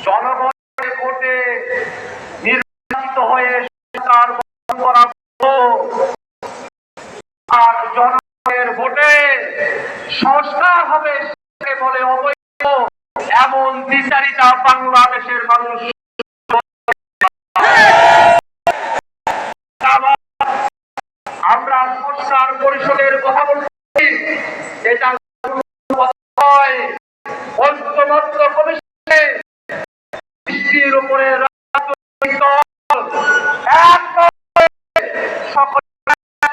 জনগণের ভোটে নির্বাচিত হয়ে সরকার গঠন করা আর জনগণের ভোটে সংস্কার হবে বলে অবৈধ এমন দ্বিচারিতা বাংলাদেশের মানুষ আমরা সংস্কার পরিষদের কথা বলছি। এটা ঐক্যমত্য কমিশনে দৃষ্টির উপরে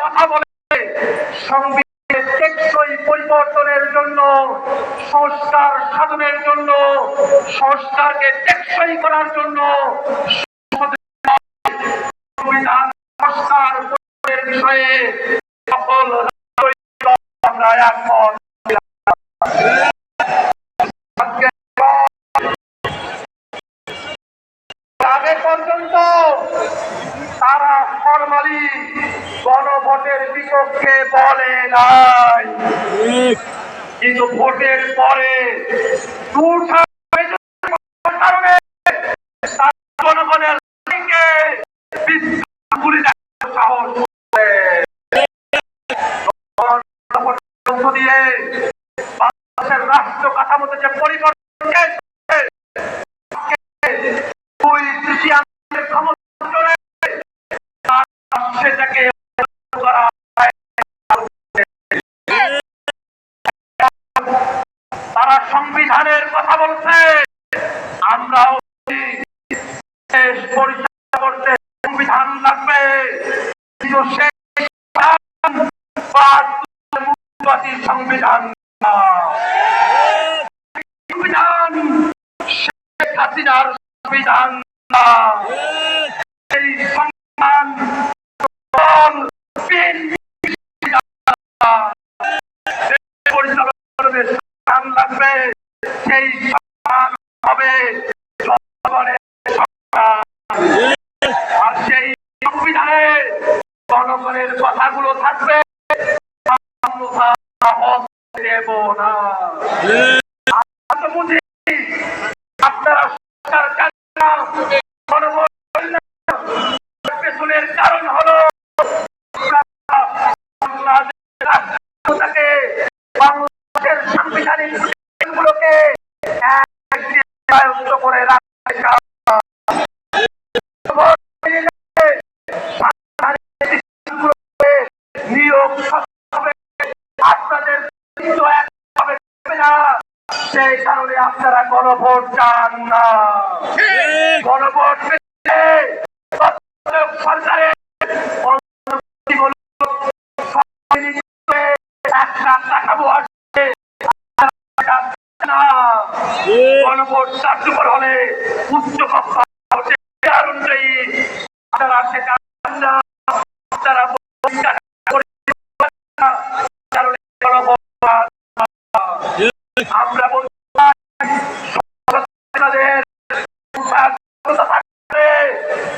কথা বলে সংবিধানের টেকসই পরিবর্তনের জন্য, সংস্কার সাধনের জন্য, সংস্কারকে টেকসই করার জন্য সংবিধান সংস্কার বিষয়ে সকল আমরা একমত। আগে পর্যন্ত তারা ফরমালি গণভোটের বিপক্ষে বলে নাই, কিন্তু ভোটের পরে কারণে জনগণের সাহস দিয়ে বাংলাদেশের রাষ্ট্র কাঠামোতে যে পরিবর্তন সেটাকে তারা সংবিধানের কথা বলছে, আমরাও পরিচালনা করতে সংবিধান লাগবে, কিন্তু সংবিধান সংবিধান শেখ হাসিনার সংবিধান এই সংবিধান পরিচালনা লাগবে, সেই সংবিধান হবে আর সেই সংবিধানে জনগণের কথাগুলো থাকবে। দেব না বুঝি আপনারা পেছনের কারণ হলো বাংলাদেশের সাংবিধানিক গুলোকে করে নিয়োগ আপনাদের সেই কারণে আপনারা গণভোট চান না। গণভোট সরকারের গণভোট কার্যকর হলে উচ্চ কক্ষ অনুযায়ী আপনারা সেটা আমরা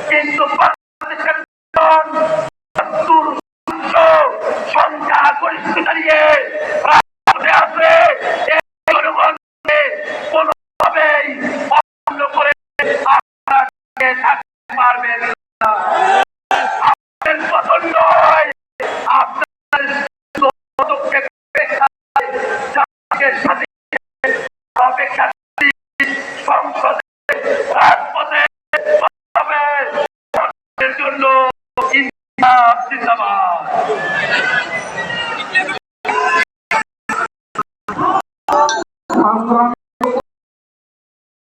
কিন্তু সংখ্যা গরিষ্ঠতা নিয়ে আসলে কোনোভাবেই অবন্ধ করে থাকতে পারবেন না। আপনাদের পছন্দ নয়, আপনাদের অপেক্ষা সংসদে রাজপথে জন্য জিন্দাবাদ।